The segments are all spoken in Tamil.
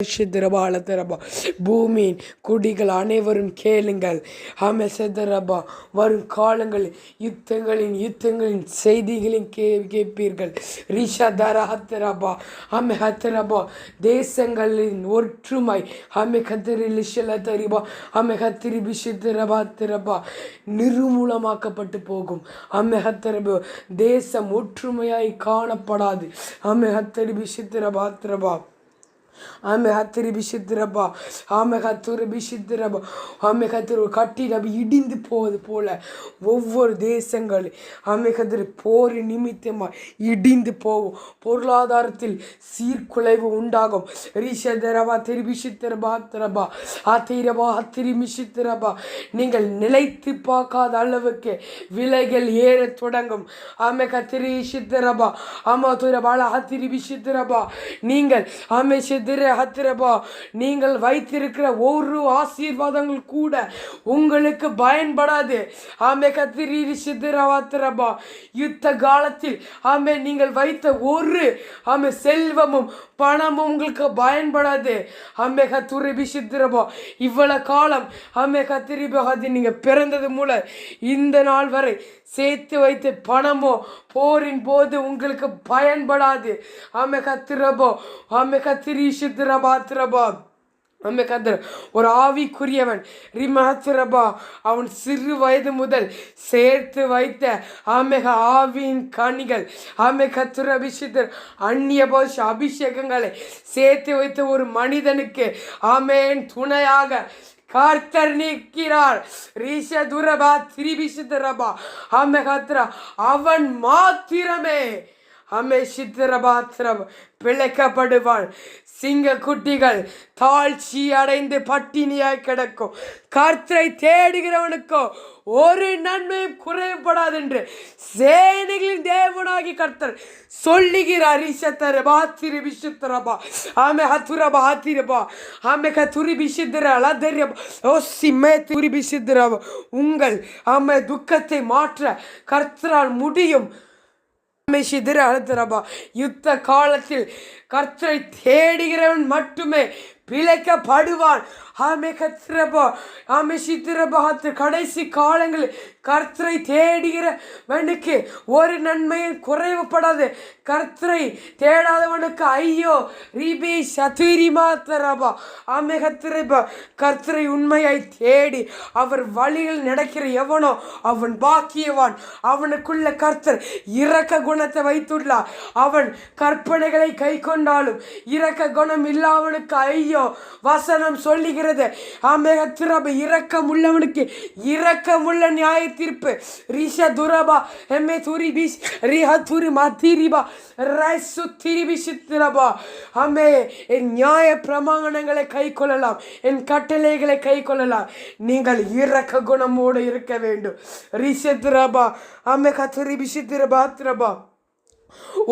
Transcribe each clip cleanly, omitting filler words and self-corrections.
சித்திரபாலத்திரபா பூமியின் குடிகள் அனைவரும் கேளுங்கள். சித்திரபா வரும் காலங்களில் யுத்தங்களின் செய்திகளின் கேட்பீர்கள். ரிஷதரஹத்திரபா ஹத்திரபா தேசங்களின் ஒற்றுமை கத்திரிலிஷலத்தரிபா கத்திரிபிஷித்திரபா திரபா நிர்மூலமாக்கப்பட்டு போகும். ஹத்திரபா தேசம் ஒற்றுமையாய் காணப்படாது. கத்திரிபிஷித்திரபா திரபா கத்திரிபிஷித்திரபா கத்திரிபிஷித்திரபா கட்டிடம் இடிந்து போவது போல ஒவ்வொரு தேசங்களும் கத்திரி போர் நிமித்தமாக இடிந்து போகும். பொருளாதாரத்தில் சீர்குலைவு உண்டாகும். ரிஷதரபா திரிபிஷித்திரபா திரபா அத்திரபா அத்திரிமிஷித்திரபா நீங்கள் நிலைத்து பார்க்காத அளவுக்கு விலைகள் ஏற தொடங்கும். கத்திரிஷித்திரபா துரபால அத்திரிபிஷித்திரபா நீங்கள் நீங்கள் வைத்திருக்கிற ஒரு ஆசீர்வாதங்கள் கூட உங்களுக்கு பயன்படாது. யுத்த காலத்தில் நீங்கள் வைத்த ஒரு செல்வமும் பணமும் உங்களுக்கு பயன்படாது. இவ்வளவு காலம் நீங்க பிறந்தது மூலம் இந்த நாள் வரை சேர்த்து வைத்த பணமோ போரின் போது உங்களுக்கு பயன்படாது. ஒரு ஆவிக்குரியவன் ரிமஹத்ரபா அவன் சிறு வயது முதல் சேர்த்து வைத்த ஆவியின் கனிகள் அந்நிய பாஷ அபிஷேகங்களை சேர்த்து வைத்த ஒரு மனிதனுக்கு துணையாக கர்த்தர் நிற்கிறார். அவன் மாத்திரமே பிழைக்கப்படுவான். சிங்க குட்டிகள் தாழ்ச்சி அடைந்து பட்டினியாய் கிடக்கும். கர்த்தரை தேடுகிறவனுக்கோ ஒரு நன்மையும் குறைபடாது என்று சேனைகளின் தேவனாகி கர்த்தர் சொல்லுகிறார். உங்கள் துக்கத்தை மாற்ற கர்த்தரால் முடியும். யுத்த காலத்தில் கர்த்தரை தேடுகிறவன் மட்டுமே பிழைக்கப்படுவான். கடைசி காலங்களில் கர்த்தரை தேடுகிறவனுக்கு ஒரு நன்மையும் குறைவுபடாது. கர்த்தரை தேடாதவனுக்கு ஐயோ ரிபி சதுரிமாத்தரபா கர்த்தரை உண்மையாய் தேடி அவர் வழியில் நடக்கிற எவனோ அவன் பாக்கியவான். அவனுக்குள்ள கர்த்தர் இரக்க குணத்தை வைத்துள்ளார். அவன் கற்பனைகளை கை கொண்டாலும் இரக்க குணம் இல்லாதவனுக்கு ஐயோ வசனம் சொல்லுகிறது. இரக்கம் உள்ளவனுக்கு இரக்கமுள்ள நியாய தீர்ப்பு. என் நியாய பிரமாணங்களை கை கொள்ளலாம், என் கட்டளைகளை கை கொள்ளலாம். நீங்கள் இரக்க குணமோடு இருக்க வேண்டும்.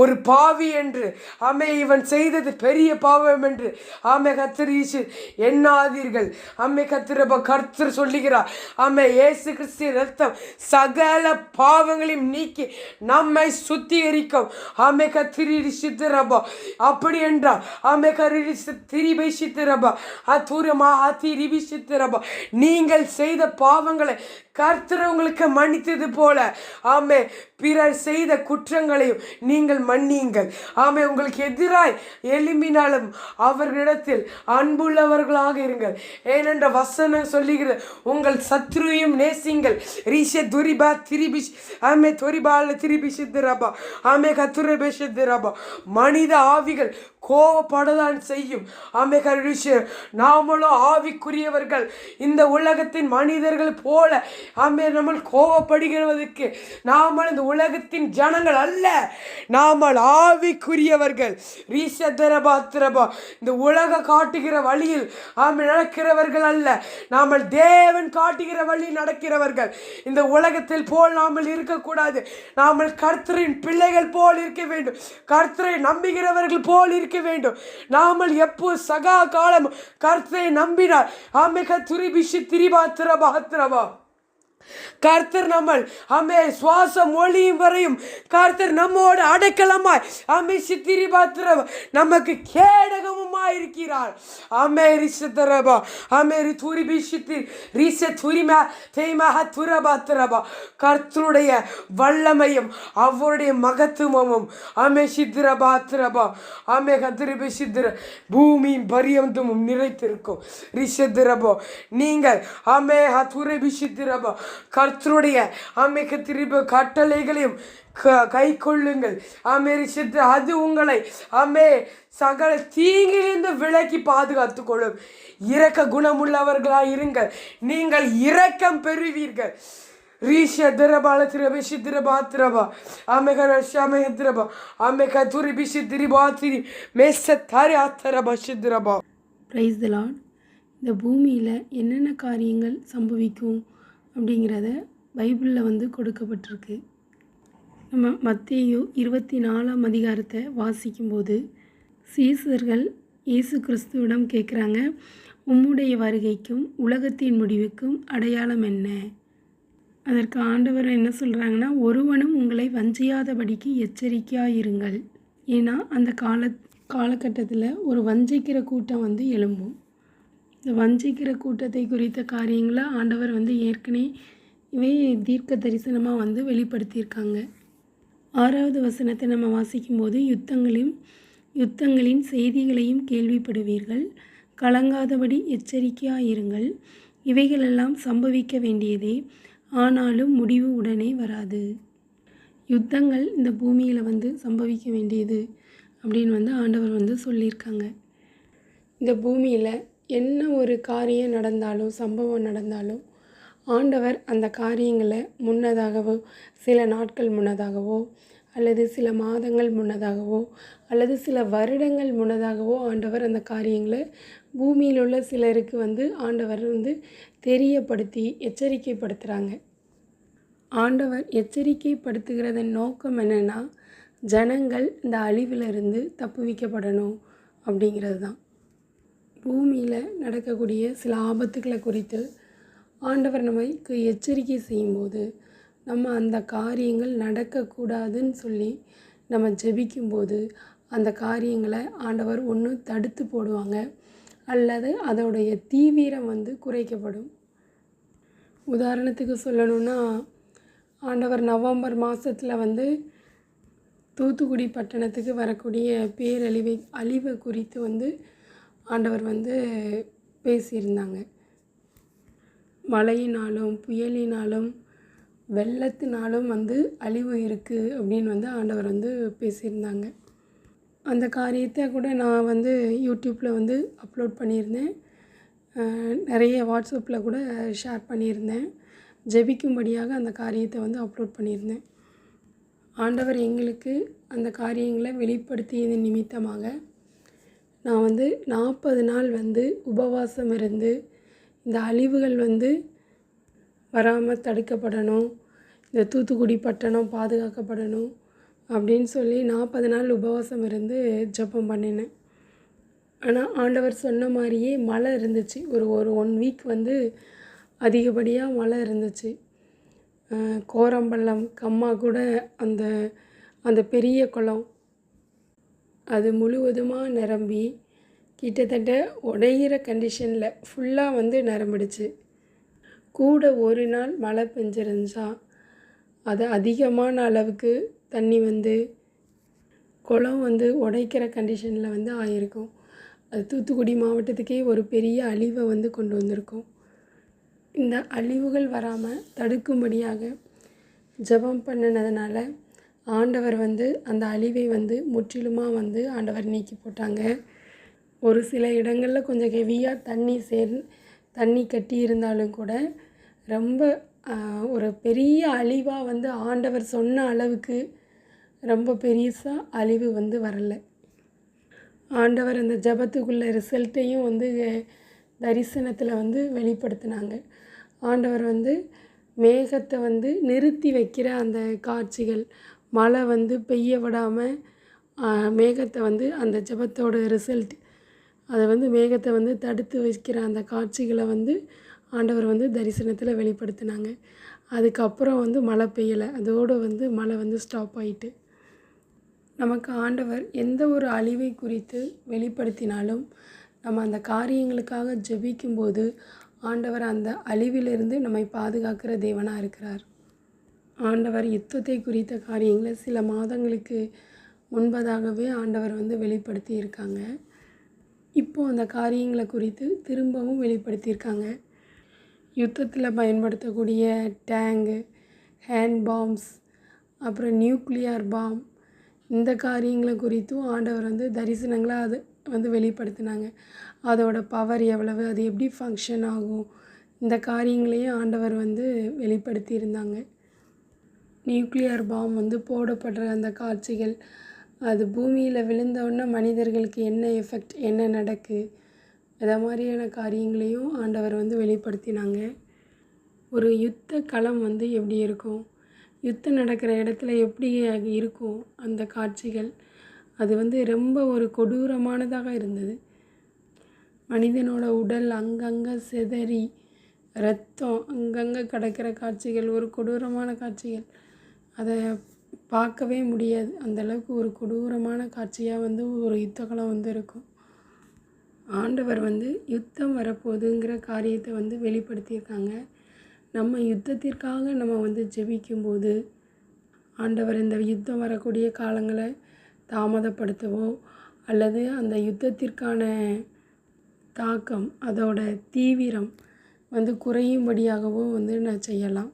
ஒரு பாவி என்று இவன் செய்தது பெரிய பாவம் என்று கத்திரீசு எண்ணாதீர்கள். கர்த்தர் சொல்லுகிறார். இயேசு கிறிஸ்து ரத்தம் சகல பாவங்களையும் நீக்கி நம்மை சுத்திகரிக்கும். கத்திரிசித்திரபா அப்படி என்றால் நீங்கள் செய்த பாவங்களை கர்த்தர் உங்களுக்கு மன்னித்தது போல பிறர் செய்த குற்றங்களையும் நீங்கள் மன்னியுங்கள். உங்களுக்கு எதிராய் எழும்பினாலும் அவர்களிடத்தில் அன்புள்ளவர்களாக இருங்கள். ஏனென்ற வசனம் சொல்லுகிற உங்கள் சத்ருவையும் நேசிங்கள். மனித ஆவிகள் கோவப்படதான் செய்யும். நாமளும் ஆவிக்குரியவர்கள் இந்த உலகத்தின் மனிதர்கள் போல நம்ம கோவப்படுகிறதுக்கு நாமல் இந்த உலகத்தின் ஜனங்கள் அல்ல. நாமல் ஆவிக்குரியவர்கள். இந்த உலக காட்டுகிற வழியில் நடக்கிறவர்கள் அல்ல. நாமல் தேவன் காட்டுகிற வழி நடக்கிறவர்கள். இந்த உலகத்தில் போல் நாமல் இருக்கக்கூடாது. நாமல் கர்த்தரின் பிள்ளைகள் போல் இருக்க வேண்டும். கர்த்தரை நம்புகிறவர்கள் போல் இருக்க வேண்டும். நாமல் எப்போ சகா காலம் கர்த்தரை நம்பினார். கர்த்தர் நம்ம சுவாசம் ஒளியும் வரையும் கர்த்தர் நம்மோடு அடைக்கலமாய் சித்திரி பாத்திரபா நமக்கு கேடகமுமாய் இருக்கிறார். ரிஷத்தரபா துரி பிஷித்தி ரிச துரிமா தேய்மாக துரபாத்திரபா கர்த்தருடைய வல்லமையும் அவருடைய மகத்துவமும் சித்திரபாத்திரபா கத்திரி சித்திர பூமியின் பரியந்தமும் நிறைத்திருக்கும். ரிஷத்திரபோ நீங்கள் துரை பிஷித்திரபா கர்த்தருடைய திரும்ப கட்டளைகளையும் கை கொள்ளுங்கள். அது உங்களை சகல தீங்கிலிருந்து விலக்கி பாதுகாத்துக் கொள்ளும். இரக்க குணமுள்ளவர்களாய் இருங்கள், நீங்கள் இரக்கம் பெறுவீர்கள். Praise the Lord. இந்த பூமியில் என்னென்ன காரியங்கள் சம்பவிக்கும் அப்படிங்கிறத பைபிளில் கொடுக்கப்பட்டிருக்கு. நம்ம மத்தேயு 24ஆம் அதிகாரத்தை வாசிக்கும்போது சீசர்கள் இயேசு கிறிஸ்துவிடம் கேட்குறாங்க, உம்முடைய வருகைக்கும் உலகத்தின் முடிவுக்கும் அடையாளம் என்ன? அதற்கு ஆண்டவர் என்ன சொல்கிறாங்கன்னா, ஒருவனும் உங்களை வஞ்சியாதபடிக்கு எச்சரிக்கையாயிருங்கள். ஏன்னா அந்த காலகட்டத்தில் ஒரு வஞ்சிக்கிற கூட்டம் எழும்பும். இந்த வஞ்சிக்கிற கூட்டத்தை குறித்த காரியங்களை ஆண்டவர் ஏற்கனவே தீர்க்க தரிசனமாக வெளிப்படுத்தியிருக்காங்க. 6வது வசனத்தை நம்ம வாசிக்கும்போது, யுத்தங்களின் செய்திகளையும் கேள்விப்படுவீர்கள், கலங்காதபடி எச்சரிக்கையாயிருங்கள். இவைகளெல்லாம் சம்பவிக்க வேண்டியதே, ஆனாலும் முடிவு உடனே வராது. யுத்தங்கள் இந்த பூமியில் சம்பவிக்க வேண்டியது அப்படின்னு ஆண்டவர் சொல்லியிருக்காங்க. இந்த பூமியில் என்ன ஒரு காரியம் நடந்தாலும் சம்பவம் நடந்தாலும் ஆண்டவர் அந்த காரியங்களை முன்னதாகவோ சில நாட்கள் முன்னதாகவோ அல்லது சில மாதங்கள் முன்னதாகவோ அல்லது சில வருடங்கள் முன்னதாகவோ ஆண்டவர் அந்த காரியங்களை பூமியில் உள்ள சிலருக்கு ஆண்டவர் தெரியப்படுத்தி எச்சரிக்கைப்படுத்துகிறாங்க. ஆண்டவர் எச்சரிக்கைப்படுத்துகிறதன் நோக்கம் என்னென்னா, ஜனங்கள் இந்த அழிவிலிருந்து தப்புவிக்கப்படணும் அப்படிங்கிறது தான். பூமியில் நடக்கக்கூடிய சில ஆபத்துக்களை குறித்து ஆண்டவர் நமக்கு எச்சரிக்கை செய்யும்போது நம்ம அந்த காரியங்கள் நடக்கக்கூடாதுன்னு சொல்லி நம்ம ஜெபிக்கும்போது அந்த காரியங்களை ஆண்டவர் ஒன்று தடுத்து போடுவாங்க அல்லது அதோடைய தீவிரம் குறைக்கப்படும். உதாரணத்துக்கு சொல்லணுன்னா, ஆண்டவர் நவம்பர் மாதத்தில் தூத்துக்குடி பட்டணத்துக்கு வரக்கூடிய அழிவு குறித்து ஆண்டவர் பேசியிருந்தாங்க. மழையினாலும் புயலினாலும் வெள்ளத்தினாலும் அழிவு இருக்குது அப்படின்னு ஆண்டவர் பேசியிருந்தாங்க. அந்த காரியத்தை கூட நான் யூடியூப்பில் அப்லோட் பண்ணியிருந்தேன். நிறைய வாட்ஸ்அப்பில் கூட ஷேர் பண்ணியிருந்தேன். ஜெபிக்கும்படியாக அந்த காரியத்தை அப்லோட் பண்ணியிருந்தேன். ஆண்டவர் எங்களுக்கு அந்த காரியங்களை வெளிப்படுத்தியதன் நிமித்தமாக நான் 40 நாள் உபவாசம் இருந்து இந்த அழிவுகள் வராமல் தடுக்கப்படணும், இந்த தூத்துக்குடி பட்டணம் பாதுகாக்கப்படணும் அப்படின்னு சொல்லி 40 நாள் உபவாசம் இருந்து ஜெபம் பண்ணினேன். ஆனால் ஆண்டவர் சொன்ன மாதிரியே மழை இருந்துச்சு. ஒரு 1 வீக் அதிகப்படியாக மழை இருந்துச்சு. கோரம்பள்ளம் கம்மா கூட அந்த பெரிய குளம் அது முழுவதுமாக நிரம்பி கிட்டத்தட்ட உடையிற கண்டிஷனில் ஃபுல்லாக நிரம்பிடுச்சு. கூட ஒரு நாள் மழை பெஞ்சிருந்துச்சா அது அதிகமான அளவுக்கு தண்ணி குளம் உடைக்கிற கண்டிஷனில் ஆகியிருக்கும். அது தூத்துக்குடி மாவட்டத்துக்கே ஒரு பெரிய அழிவை கொண்டு வந்திருக்கும். இந்த அழிவுகள் வராமல் தடுக்கும்படியாக ஜெபம் பண்ணினதுனால ஆண்டவர் அந்த அழிவை முற்றிலுமாக ஆண்டவர் நீக்கி போட்டாங்க. ஒரு சில இடங்களில் கொஞ்சம் ஹெவியாக தண்ணி கட்டி இருந்தாலும் கூட ரொம்ப ஒரு பெரிய அழிவாக ஆண்டவர் சொன்ன அளவுக்கு ரொம்ப பெருசாக அழிவு வரலை. ஆண்டவர் அந்த ஜெபத்துக்குள்ள ரிசல்ட்டையும் தரிசனத்தில் வெளிப்படுத்தினாங்க. ஆண்டவர் மேகத்தை நிறுத்தி வைக்கிற அந்த காட்சிகள், மழை பெய்ய விடாமல் மேகத்தை அந்த ஜெபத்தோட ரிசல்ட் அதை மேகத்தை தடுத்து வைக்கிற அந்த காட்சிகளை ஆண்டவர் வந்து தரிசனத்தில் வெளிப்படுத்தினாங்க. அதுக்கப்புறம் வந்து மழை பெய்யலை, அதோடு வந்து மழை வந்து ஸ்டாப் ஆகிட்டு. நமக்கு ஆண்டவர் எந்த ஒரு அழிவை குறித்து வெளிப்படுத்தினாலும் நம்ம அந்த காரியங்களுக்காக ஜெபிக்கும்போது ஆண்டவர் அந்த அழிவிலிருந்து நம்மை பாதுகாக்கிற தேவனாக இருக்கிறார். ஆண்டவர் யுத்தத்தை குறித்த காரியங்களை சில மாதங்களுக்கு முன்பதாகவே ஆண்டவர் வந்து வெளிப்படுத்தி இருக்காங்க. இப்போது அந்த காரியங்களை குறித்து திரும்பவும் வெளிப்படுத்தியிருக்காங்க. யுத்தத்தில் பயன்படுத்தக்கூடிய டேங்கு, ஹேண்ட் பாம்ஸ், அப்புறம் நியூக்ளியர் பாம், இந்த காரியங்களை குறித்தும் ஆண்டவர் வந்து தரிசனங்களை அது வந்து வெளிப்படுத்தினாங்க. அதோட பவர் எவ்வளவு, அது எப்படி ஃபங்க்ஷன் ஆகும், இந்த காரியங்களையும் ஆண்டவர் வந்து வெளிப்படுத்தி இருந்தாங்க. நியூக்ளியர் பாம் வந்து போடப்படுற அந்த காட்சிகள், அது பூமியில் விழுந்தவுடனே மனிதர்களுக்கு என்ன எஃபெக்ட், என்ன நடக்கு, இதை மாதிரியான காரியங்களையும் ஆண்டவர் வந்து வெளிப்படுத்தினாங்க. ஒரு யுத்த களம் வந்து எப்படி இருக்கும், யுத்தம் நடக்கிற இடத்துல எப்படி இருக்கும் அந்த காட்சிகள், அது வந்து ரொம்ப ஒரு கொடூரமானதாக இருந்தது. மனிதனோட உடல் அங்கங்கே சிதறி ரத்தம் அங்கங்கே கிடக்கிற காட்சிகள், ஒரு கொடூரமான காட்சிகள். அதை பார்க்கவே முடியாது, அந்தளவுக்கு ஒரு கொடூரமான காட்சியாக வந்து ஒரு யுத்தகலம் வந்து இருக்கும். ஆண்டவர் வந்து யுத்தம் வரப்போகுதுங்கிற காரியத்தை வந்து வெளிப்படுத்தியிருக்காங்க. நம்ம யுத்தத்திற்காக நம்ம வந்து ஜெபிக்கும்போது ஆண்டவர் இந்த யுத்தம் வரக்கூடிய காலங்களை தாமதப்படுத்தவோ அல்லது அந்த யுத்தத்திற்கான தாக்கம், அதோட தீவிரம் வந்து குறையும்படியாகவோ வந்து நான் செய்யலாம்.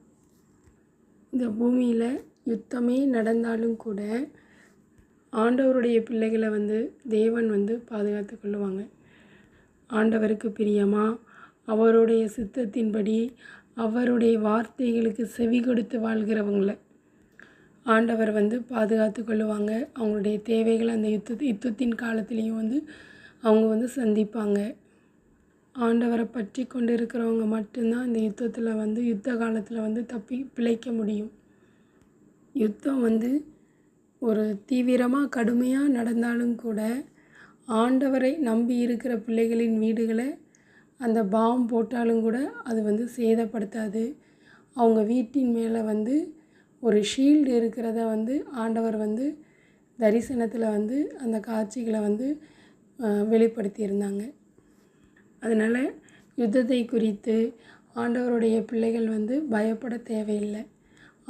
இந்த பூமியில் யுத்தமே நடந்தாலும் கூட ஆண்டவருடைய பிள்ளைகளை வந்து தேவன் வந்து பாதுகாத்து கொள்ளுவாங்க. ஆண்டவருக்கு பிரியமாக அவருடைய சித்தத்தின்படி அவருடைய வார்த்தைகளுக்கு செவி கொடுத்து வாழ்கிறவங்களை ஆண்டவர் வந்து பாதுகாத்து கொள்ளுவாங்க. அவங்களுடைய தேவைகளை அந்த யுத்தத்தின் காலத்துலேயும் வந்து அவங்க வந்து சந்திப்பாங்க. ஆண்டவரை பற்றி கொண்டு இருக்கிறவங்க மட்டும்தான் இந்த யுத்தத்தில் வந்து யுத்த காலத்தில் வந்து பிழைக்க முடியும். யுத்தம் வந்து ஒரு தீவிரமாக கடுமையாக நடந்தாலும் கூட ஆண்டவரை நம்பி இருக்கிற பிள்ளைகளின் வீடுகளை அந்த பாம் போட்டாலும் கூட அது வந்து சேதப்படுத்தாது. அவங்க வீட்டின் மேலே வந்து ஒரு ஷீல்டு இருக்கிறத வந்து ஆண்டவர் வந்து தரிசனத்தில் வந்து அந்த காட்சிகளை வந்து வெளிப்படுத்தியிருந்தாங்க. அதனால் யுத்தத்தை குறித்து ஆண்டவருடைய பிள்ளைகள் வந்து பயப்பட தேவையில்லை.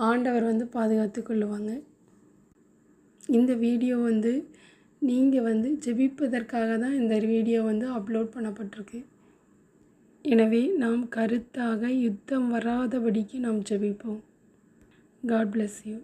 ஆண்டவர் வந்து பாதுகாத்து கொள்ளுவாங்க. இந்த வீடியோ வந்து நீங்கள் வந்து ஜெபிப்பதற்காக தான் இந்த வீடியோ வந்து அப்லோட் பண்ணப்பட்டிருக்கு. எனவே நாம் கருத்தாக யுத்தம் வராதபடிக்கு நாம் ஜெபிப்போம். God bless you.